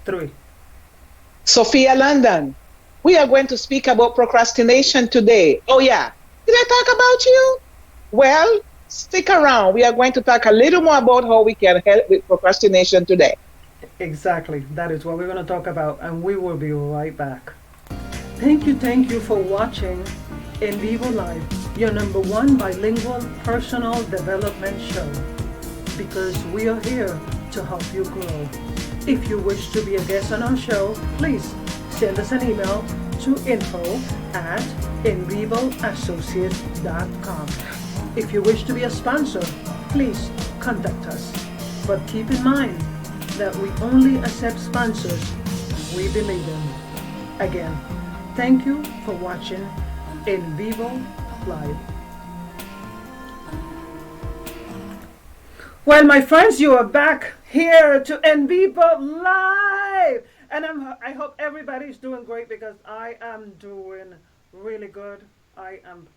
3. Sophia London. We are going to speak about procrastination today. Oh, yeah. Did I talk about you? Well, stick around. We are going to talk a little more about how we can help with procrastination today. Exactly. That is what we're going to talk about, and we will be right back. Thank you for watching In Vivo Live, your number one bilingual personal development show. Because we are here to help you grow. If you wish to be a guest on our show, please send us an email to info@envivoassociates.com. If you wish to be a sponsor, please contact us. But keep in mind that we only accept sponsors we believe in. Again, thank you for watching In Vivo Live. Well, my friends, you are back here to Envivo Live, and I hope everybody's doing great because I am doing really good. I am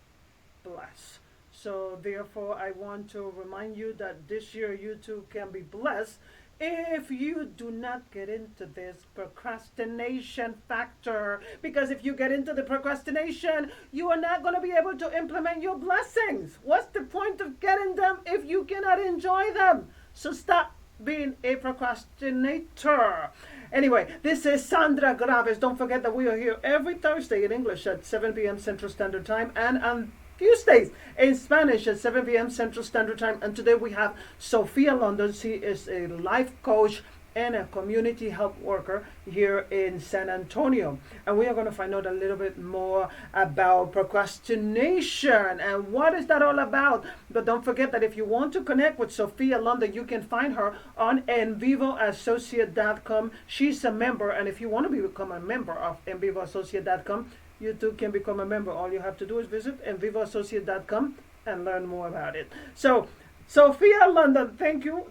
blessed. So therefore, I want to remind you that this year you too can be blessed if you do not get into this procrastination factor. Because if you get into the procrastination, you are not going to be able to implement your blessings. What's the point of getting them if you cannot enjoy them? So stop being a procrastinator. Anyway, this is Sandra Graves. Don't forget that we are here every Thursday in English at 7 p.m. Central Standard Time, and on Tuesdays in Spanish at 7 p.m. Central Standard Time. And today we have Sophia London. She is a life coach and a community health worker here in San Antonio. And we are going to find out a little bit more about procrastination and what is that all about. But don't forget that if you want to connect with Sophia London, you can find her on EnvivoAssociate.com. She's a member, and if you want to become a member of EnvivoAssociate.com, you too can become a member. All you have to do is visit EnvivoAssociate.com and learn more about it. So, Sophia London, thank you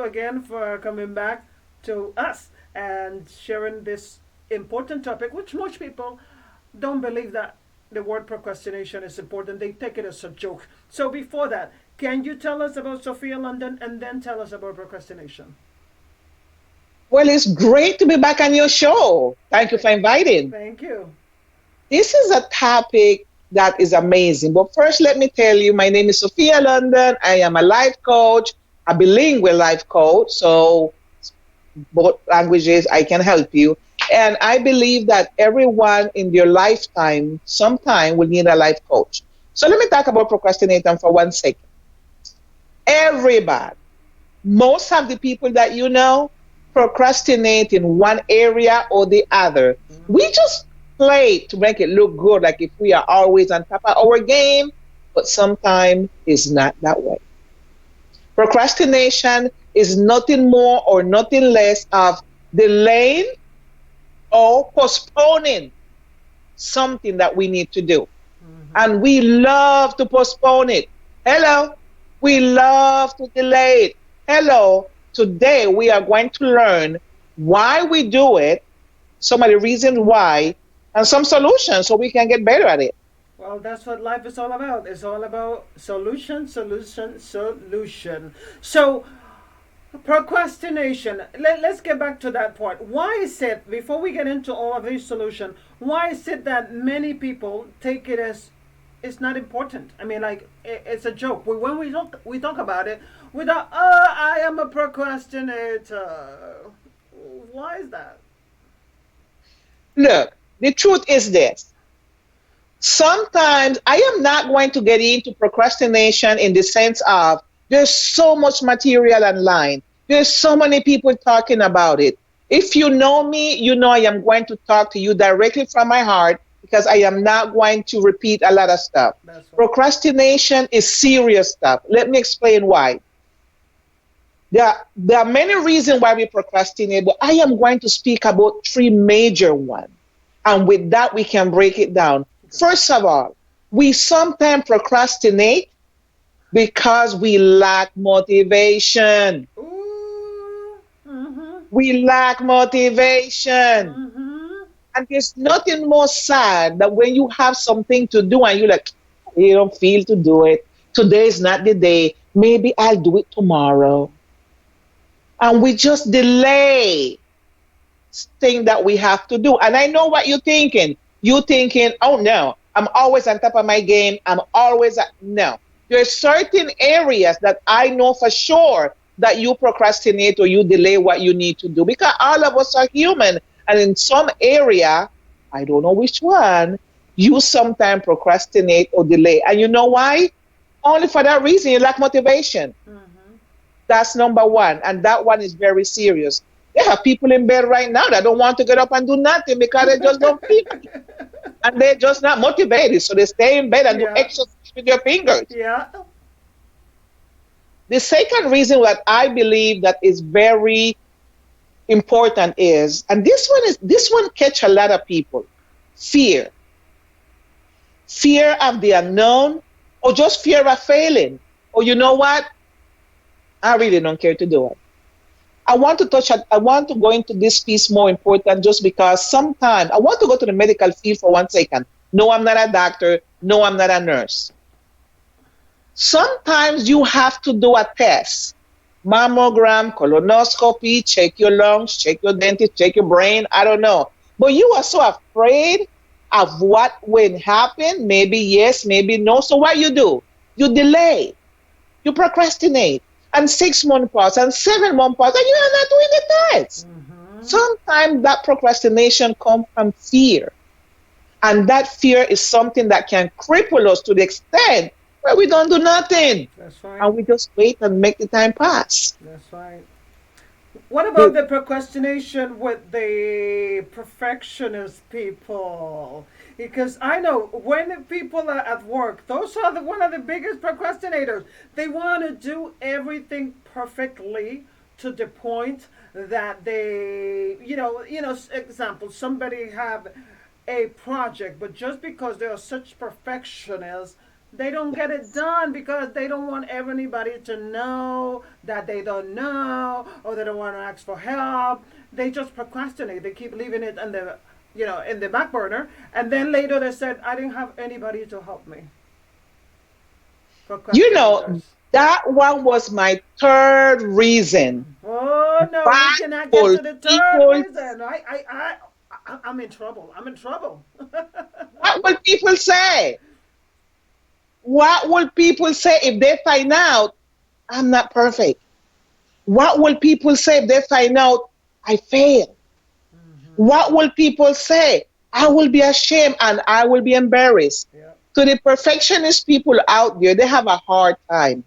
again for coming back to us and sharing this important topic, which most people don't believe that the word procrastination is important. They take it as a joke. So before that, can you tell us about Sophia London and then tell us about procrastination? Well, it's great to be back on your show. Thank you for inviting. Thank you. This is a topic that is amazing. But first, let me tell you, my name is Sophia London. I am a life coach, a bilingual life coach. So both languages, I can help you. And I believe that everyone in their lifetime, sometime, will need a life coach. So let me talk about procrastinating for 1 second. Everybody, most of the people that you know, procrastinate in one area or the other. We just play to make it look good, like if we are always on top of our game, but sometimes it's not that way. Procrastination is nothing more or nothing less of delaying or postponing something that we need to do. And we love to postpone it. Hello. We love to delay it. Hello. Today we are going to learn why we do it, some of the reasons why, and some solutions so we can get better at it. Well, that's what life is all about. It's all about solution, solution, solution. So, procrastination. Let's get back to that part. Why is it, before we get into all of these solutions, why is it that many people take it as it's not important? I mean, like, it's a joke. When we talk about it, we thought, oh, I am a procrastinator. Why is that? Look, the truth is this. Sometimes I am not going to get into procrastination in the sense of there's so much material online. There's so many people talking about it. If you know me, you know I am going to talk to you directly from my heart because I am not going to repeat a lot of stuff. That's right. Procrastination is serious stuff. Let me explain why. There are many reasons why we procrastinate, but I am going to speak about 3 major ones. And with that, we can break it down. First of all, we sometimes procrastinate because we lack motivation. Ooh, We lack motivation. And there's nothing more sad than when you have something to do and you're like, you don't feel to do it. Today is not the day. Maybe I'll do it tomorrow. And we just delay. thing that we have to do. And I know what you're thinking. You're thinking, oh no, I'm always on top of my game. I'm always no. There's certain areas that I know for sure that you procrastinate or you delay what you need to do, because all of us are human. And in some area, I don't know which one, you sometimes procrastinate or delay. And you know why? Only for that reason, you lack motivation. Mm-hmm. That's number one. And that one is very serious. There are people in bed right now that don't want to get up and do nothing because they just don't feel it. And they're just not motivated. So they stay in bed and do Yeah. exercise with their fingers. Yeah. The second reason that I believe that is very important is, and this one catch a lot of people, fear. Fear of the unknown, or just fear of failing. Or you know what? I really don't care to do it. I want to go into this piece more important just because sometimes I want to go to the medical field for 1 second. No, I'm not a doctor. No, I'm not a nurse. Sometimes you have to do a test. Mammogram, colonoscopy, check your lungs, check your dentist, check your brain. I don't know. But you are so afraid of what will happen. Maybe yes, maybe no. So what you do? You delay. You procrastinate. And 6 months pass and 7 months pass and you are not doing the test. Mm-hmm. Sometimes that procrastination comes from fear. And that fear is something that can cripple us to the extent where we don't do nothing. That's right. And we just wait and make the time pass. That's right. What about the procrastination with the perfectionist people? Because I know when people are at work, those are one of the biggest procrastinators. They want to do everything perfectly to the point that they, example, somebody have a project, but just because they are such perfectionists, they don't get it done because they don't want anybody to know that they don't know, or they don't want to ask for help. They just procrastinate. They keep leaving it in the back burner, and then later they said, I didn't have anybody to help me. That one was my third reason. Oh no, we cannot get to the third reason. I'm in trouble. I'm in trouble. What will people say? What will people say if they find out I'm not perfect? What will people say if they find out I failed? Mm-hmm. What will people say? I will be ashamed and I will be embarrassed. Yeah. So the perfectionist people out there, they have a hard time.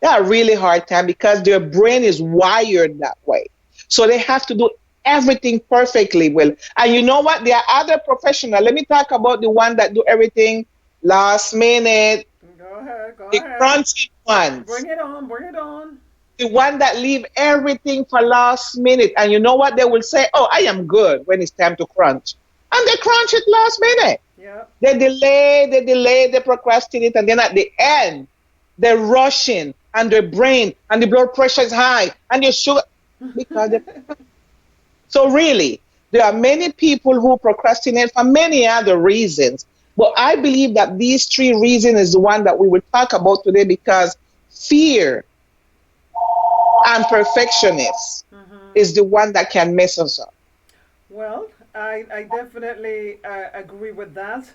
They have a really hard time because their brain is wired that way. So they have to do everything perfectly well. And you know what? There are other professionals. Let me talk about the one that do everything last minute. Go ahead. The crunchy ones. Bring it on. The one that leave everything for last minute. And you know what? They will say, oh, I am good when it's time to crunch. And they crunch it last minute. Yeah. They delay, they procrastinate. And then at the end, they're rushing and their brain and the blood pressure is high and your sugar. Because so really, there are many people who procrastinate for many other reasons. But I believe that these three reasons is the one that we will talk about today, because fear and perfectionist is the one that can mess us up. Well, I definitely agree with that.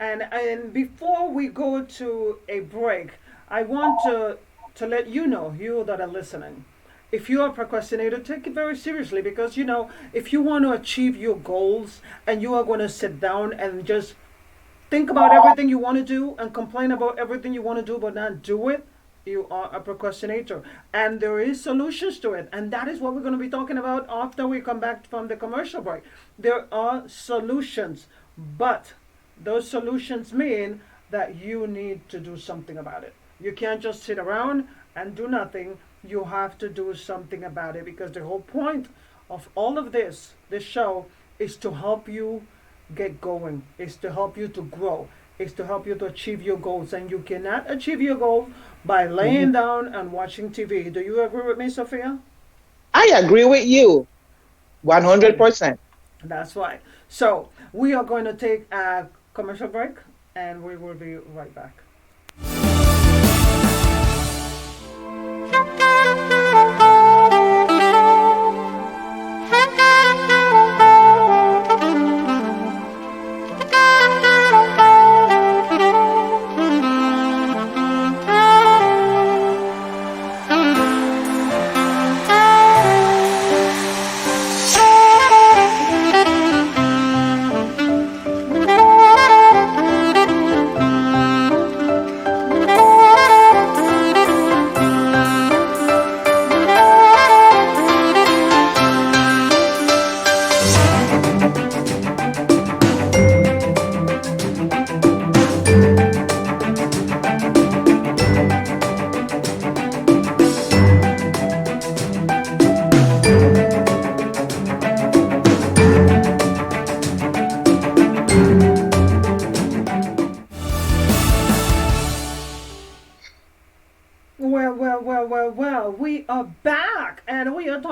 And before we go to a break, I want to let you know, you that are listening, if you are a procrastinator, take it very seriously, because, if you want to achieve your goals and you are going to sit down and just think about everything you want to do and complain about everything you want to do but not do it, you are a procrastinator. And there is solutions to it. And that is what we're going to be talking about after we come back from the commercial break. There are solutions, but those solutions mean that you need to do something about it. You can't just sit around and do nothing. You have to do something about it, because the whole point of all of this show, is to help you get going, is to help you to grow, is to help you to achieve your goals. And you cannot achieve your goals by laying down and watching TV. Do you agree with me, Sophia? I agree with you 100%. That's right. So we are going to take a commercial break and we will be right back.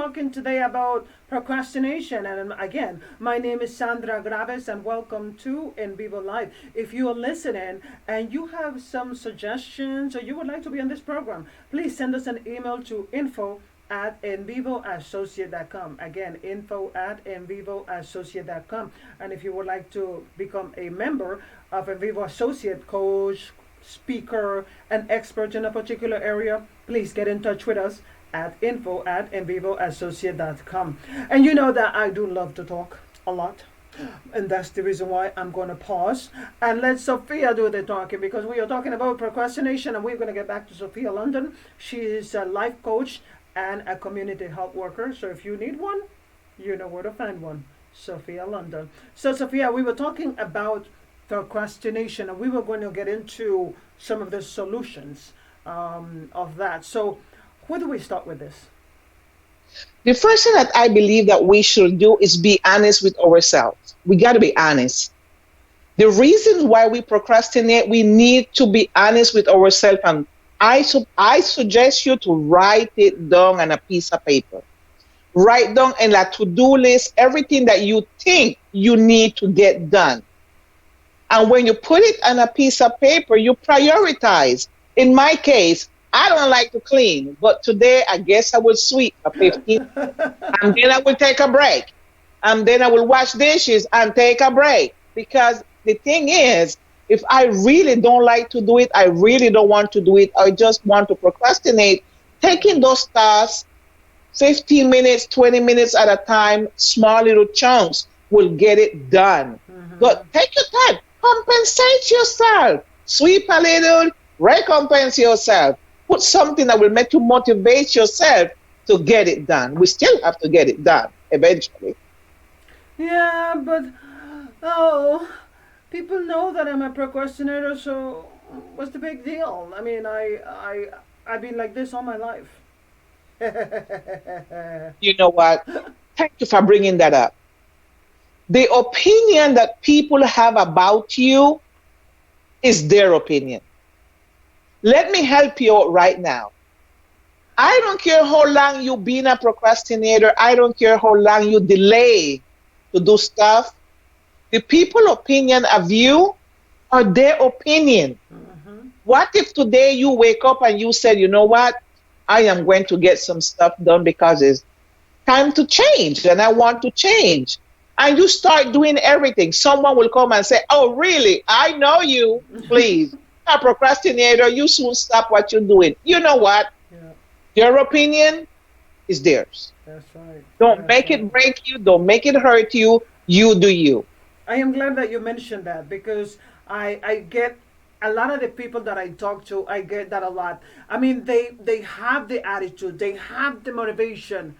talking today about procrastination. And again, my name is Sandra Graves, and welcome to EnvivoLIVE. If you are listening and you have some suggestions or you would like to be on this program, please send us an email to info@envivoassociate.com. Again, info@envivoassociate.com. And if you would like to become a member of Envivo Associate, coach, speaker, and expert in a particular area, please get in touch with us at info@envivoassociate.com. And you know that I do love to talk a lot. And that's the reason why I'm going to pause and let Sophia do the talking, because we are talking about procrastination, and we're going to get back to Sophia London. She is a life coach and a community health worker. So if you need one, you know where to find one. Sophia London. So Sophia, we were talking about procrastination, and we were going to get into some of the solutions of that. So where do we start with this? The first thing that I believe that we should do is be honest with ourselves. We got to be honest. The reasons why we procrastinate, we need to be honest with ourselves. And I suggest you to write it down on a piece of paper. Write down in a to-do list everything that you think you need to get done. And when you put it on a piece of paper, you prioritize. In my case, I don't like to clean, but today I guess I will sweep for 15 and then I will take a break. And then I will wash dishes and take a break. Because the thing is, if I really don't like to do it, I really don't want to do it, I just want to procrastinate, taking those tasks 15 minutes, 20 minutes at a time, small little chunks will get it done. But take your time, compensate yourself, sweep a little, recompense yourself. Put something that will make you motivate yourself to get it done. We still have to get it done eventually. Yeah, but people know that I'm a procrastinator, so what's the big deal? I mean, I've been like this all my life. You know what? Thank you for bringing that up. The opinion that people have about you is their opinion. Let me help you out right now. I don't care how long you've been a procrastinator. I don't care how long you delay to do stuff. The people's opinion of you are their opinion. What if today you wake up and you said, you know what? I am going to get some stuff done because it's time to change and I want to change. And you start doing everything. Someone will come and say, oh, really? I know you. Please. A procrastinator, you soon stop what you're doing. You know what? Yeah. Your opinion is theirs. That's right. Don't make it break you. Don't make it hurt you. You do you. I am glad that you mentioned that, because I get a lot of the people that I talk to, I get that a lot. I mean, they have the attitude, they have the motivation,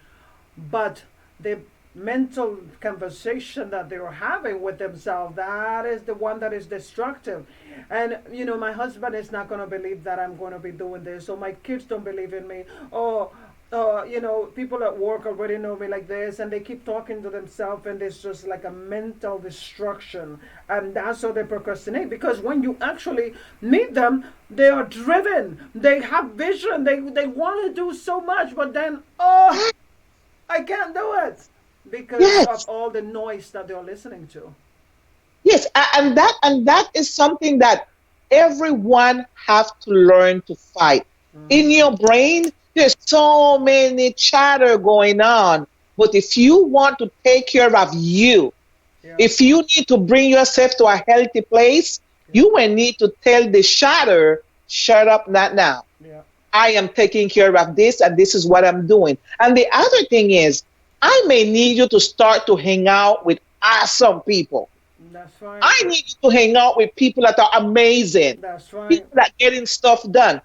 but the mental conversation that they're having with themselves, that is the one that is destructive. And you know, my husband is not going to believe that I'm going to be doing this, or my kids don't believe in me, or you know, people at work already know me like this, and they keep talking to themselves, and it's just like a mental destruction. And that's how they procrastinate, because when you actually meet them, they are driven, they have vision, they want to do so much, but then, oh, I can't do it, because of all the noise that they're listening to. Yes, and that is something that everyone have to learn to fight. In your brain, there's so many chatter going on. But if you want to take care of you, if you need to bring yourself to a healthy place, you will need to tell the chatter, shut up, not now. I am taking care of this, and this is what I'm doing. And the other thing is, I may need you to start to hang out with awesome people. That's right. I need you to hang out with people that are amazing. That's right. People that are getting stuff done.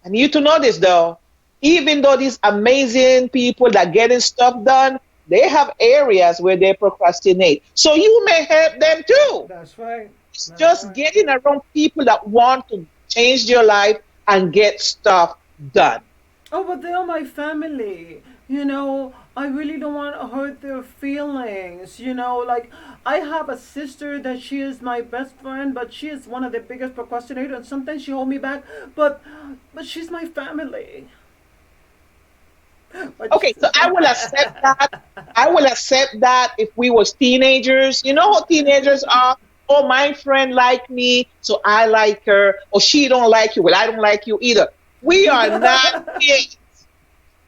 I need you to know this, though. Even though these amazing people that are getting stuff done, they have areas where they procrastinate. So you may help them too. That's right. It's just getting around people that want to change their life and get stuff done. Oh, but they are my family. You know, I really don't want to hurt their feelings. You know, like, I have a sister that she is my best friend, but she is one of the biggest procrastinators, and sometimes she hold me back. But she's my family. What Okay, so I will accept that. I will accept that if we was teenagers. You know how teenagers are? Oh, my friend like me, so I like her. Or she don't like you, well, I don't like you either. We are not kids.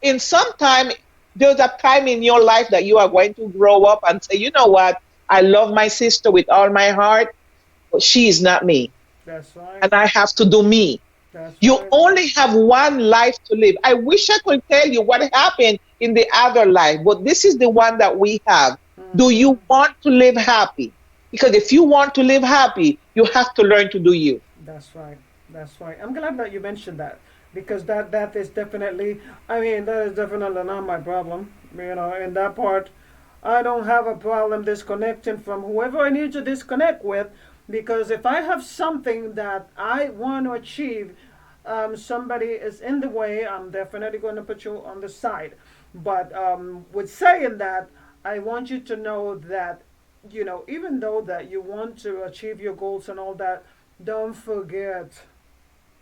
In some time, there's a time in your life that you are going to grow up and say, you know what? I love my sister with all my heart, but she is not me. That's right. And I have to do me. That's You right. only have one life to live. I wish I could tell you what happened in the other life, but this is the one that we have. Do Hmm. you want to live happy? Because if you want to live happy, you have to learn to do you. That's right. That's right. I'm glad that you mentioned that because that is definitely. I mean, that is definitely not my problem. You know, in that part, I don't have a problem disconnecting from whoever I need to disconnect with, because if I have something that I want to achieve, somebody is in the way, I'm definitely going to put you on the side. But with saying that, I want you to know that, even though that you want to achieve your goals and all that, don't forget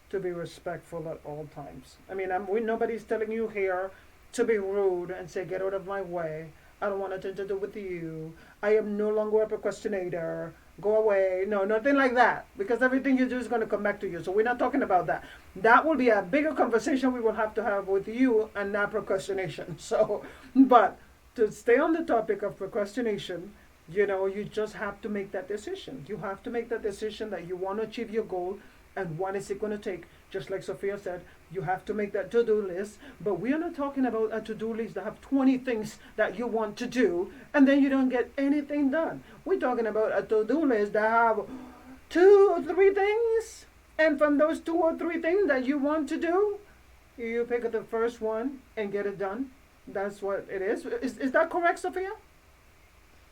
to be respectful at all times. I mean, nobody's telling you here to be rude and say, get out of my way. I don't want nothing to do with you. I am no longer a procrastinator. Go away. No, nothing like that. Because everything you do is going to come back to you. So we're not talking about that. That will be a bigger conversation we will have to have with you and not procrastination. So, but to stay on the topic of procrastination, you just have to make that decision. You have to make that decision that you want to achieve your goal, and what is it going to take. Just like Sophia said, you have to make that to-do list. But we are not talking about a to-do list that have 20 things that you want to do and then you don't get anything done. We're talking about a to-do list that have 2 or 3 things, and from those 2 or 3 things that you want to do, you pick the first one and get it done. That's what it is. Is that correct, Sophia?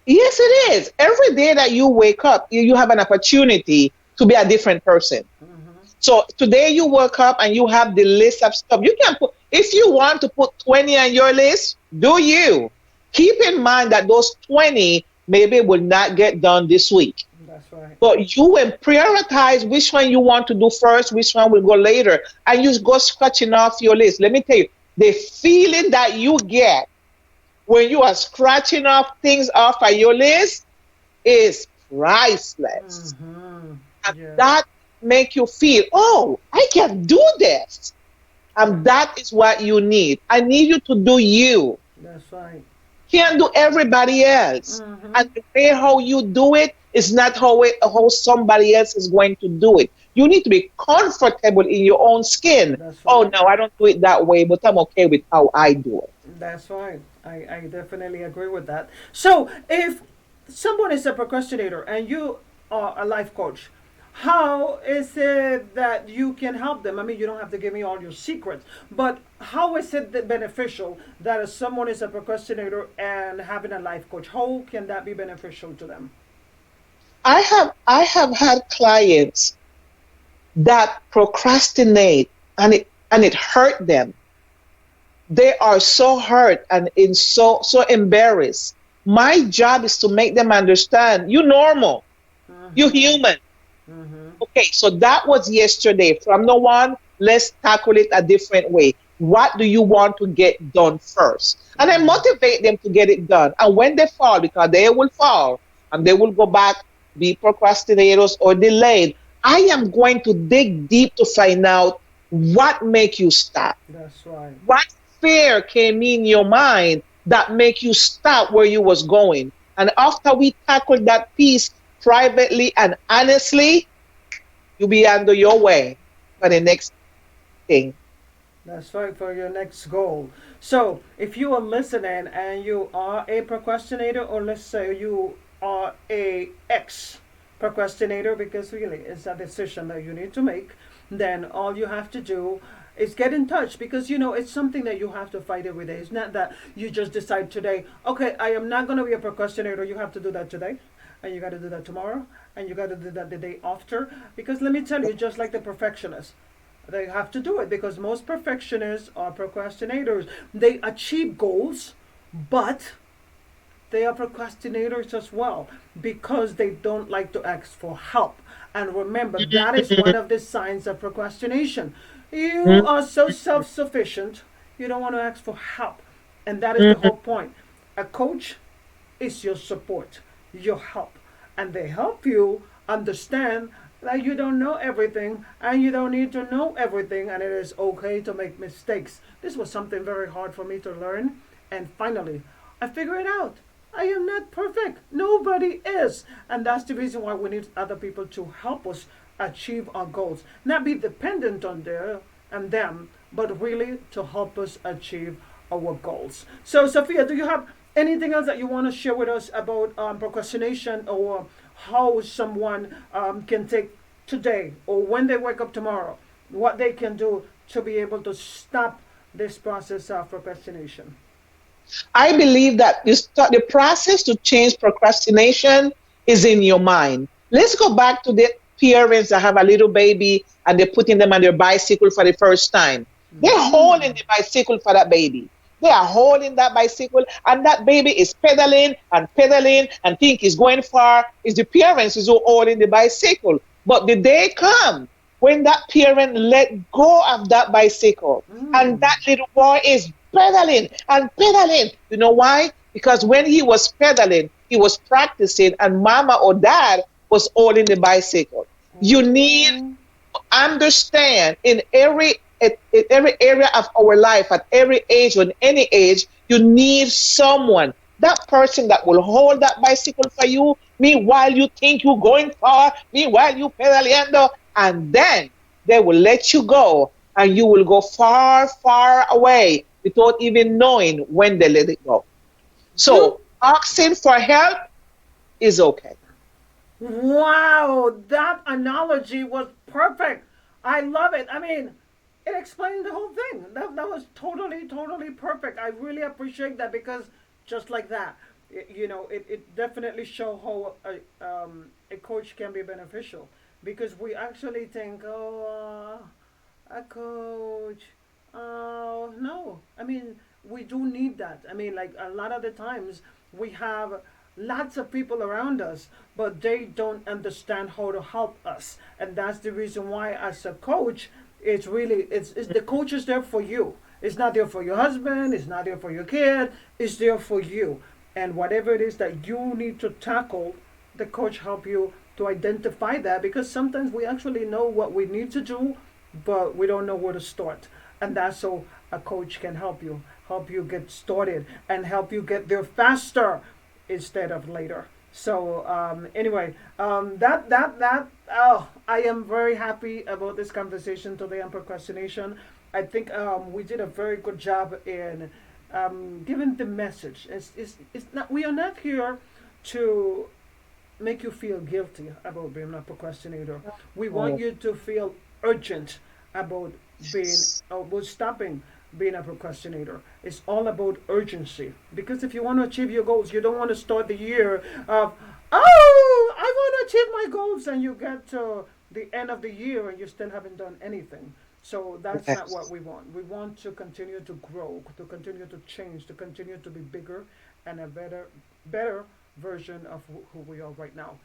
Yes, it is. Every day that you wake up, you have an opportunity to be a different person. Mm-hmm. So today you woke up and you have the list of stuff. You can put, if you want to put 20 on your list, do you? Keep in mind that those 20 maybe will not get done this week. That's right. But you will prioritize which one you want to do first, which one will go later, and you go scratching off your list. Let me tell you, the feeling that you get when you are scratching off things off of your list is priceless. Mm-hmm. And Yes. that make you feel, oh, I can do this. And Right. that is what you need. I need you to do you. That's right. Can't do everybody else. Mm-hmm. And the way how you do it is not how somebody else is going to do it. You need to be comfortable in your own skin. That's Oh right. no, I don't do it that way, but I'm okay with how I do it. That's right. I definitely agree with that. So, if someone is a procrastinator and you are a life coach, how is it that you can help them? I mean, you don't have to give me all your secrets, but how is it beneficial that if someone is a procrastinator and having a life coach? How can that be beneficial to them? I have had clients that procrastinate and it hurt them. They are so hurt and in so embarrassed. My job is to make them understand you normal, you Mm-hmm. human. Mm-hmm. Okay, so that was yesterday. From now on, let's tackle it a different way. What do you want to get done first? And I Mm-hmm. motivate them to get it done. And when they fall, because they will fall and they will go back, be procrastinators or delayed, I am going to dig deep to find out what make you stop. That's right. What fear came in your mind that make you stop where you was going? And after we tackle that piece privately and honestly, you'll be under your way for the next thing. That's right, for your next goal. So, if you are listening and you are a procrastinator, or let's say you are a ex procrastinator, because really it's a decision that you need to make, then all you have to do is get in touch, because it's something that you have to fight every day. It's not that you just decide today, okay, I am not going to be a procrastinator. You have to do that today, and you got to do that tomorrow, and you got to do that the day after. Because let me tell you, just like the perfectionist, they have to do it, because most perfectionists are procrastinators. They achieve goals, but they are procrastinators as well, because they don't like to ask for help. And remember, that is one of the signs of procrastination. You Mhm. are so self sufficient. you don't want to ask for help. And that is the whole point. A coach is your support, your help. And they help you understand that you don't know everything and you don't need to know everything, and it is okay to make mistakes. This was something very hard for me to learn, and finally I figured it out. I am not perfect. Nobody is. And that's the reason why we need other people to help us achieve our goals. Not be dependent on them, but really to help us achieve our goals. So, Sophia, do you have anything else that you want to share with us about procrastination, or how someone can take today, or when they wake up tomorrow, what they can do to be able to stop this process of procrastination? I believe that the process to change procrastination is in your mind. Let's go back to the parents that have a little baby and they're putting them on their bicycle for the first time. They're holding the bicycle for that baby. They are holding that bicycle, and that baby is pedaling and think it's going far. It's the parents who are holding the bicycle. But the day comes when that parent let go of that bicycle, and that little boy is pedaling and pedaling. You know why? Because when he was pedaling, he was practicing, and mama or dad was holding the bicycle. You need to understand in every area of our life, at every age, or in any age, you need someone. That person that will hold that bicycle for you, meanwhile you think you're going far, meanwhile you pedaleando, and then they will let you go, and you will go far, far away without even knowing when they let it go. So asking for help is okay. Wow, that analogy was perfect. I love it. I mean, it explained the whole thing. That was totally, totally perfect. I really appreciate that, because just like that, it definitely show how a coach can be beneficial, because we actually think, oh, a coach, oh, no. I mean, we do need that. I mean, like, a lot of the times we have lots of people around us, but they don't understand how to help us. And that's the reason why, as a coach, it's the coach is there for you. It's not there for your husband, it's not there for your kid, it's there for you. And whatever it is that you need to tackle, the coach help you to identify that, because sometimes we actually know what we need to do, but we don't know where to start. And that's so a coach can help you get started, and help you get there faster instead of later. So anyway, I am very happy about this conversation today on procrastination. I think we did a very good job in giving the message. It's not, we are not here to make you feel guilty about being a procrastinator. We want you to feel urgent about being about stopping being a procrastinator. It's all about urgency. Because if you want to achieve your goals, you don't want to start the year of, oh, I want to achieve my goals, and you get to the end of the year and you still haven't done anything. So that's not what we want. We want to continue to grow, to continue to change, to continue to be bigger and a better version of who we are right now.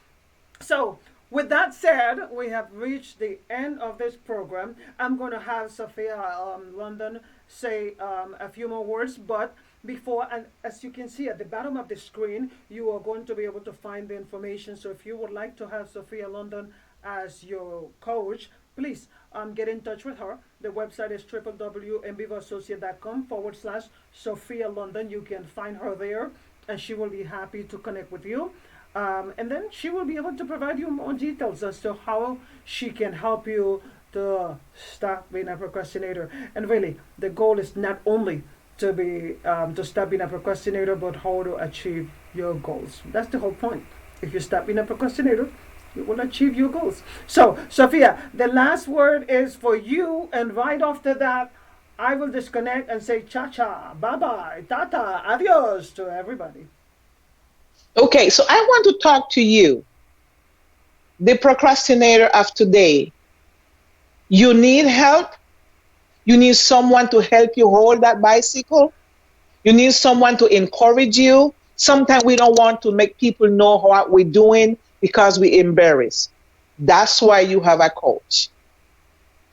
So, with that said, we have reached the end of this program. I'm going to have Sophia London say a few more words, but before, and as you can see at the bottom of the screen, you are going to be able to find the information. So if you would like to have Sophia London as your coach, please get in touch with her. The website is www.envivoassociate.com/Sophia London. You can find her there, and she will be happy to connect with you. And then she will be able to provide you more details as to how she can help you to stop being a procrastinator. And really, the goal is not only to be to stop being a procrastinator, but how to achieve your goals. That's the whole point. If you stop being a procrastinator, you will achieve your goals. So, Sophia, the last word is for you, and right after that, I will disconnect and say cha-cha, bye-bye, tata, adios to everybody. Okay, so I want to talk to you, the procrastinator of today. You need help. You need someone to help you hold that bicycle. You need someone to encourage you. Sometimes we don't want to make people know what we're doing because we're embarrassed. That's why you have a coach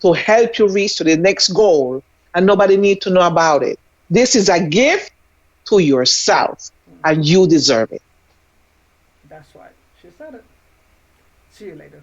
to help you reach to the next goal and nobody need to know about it. This is a gift to yourself, and you deserve it. That's right. She said it. See you later.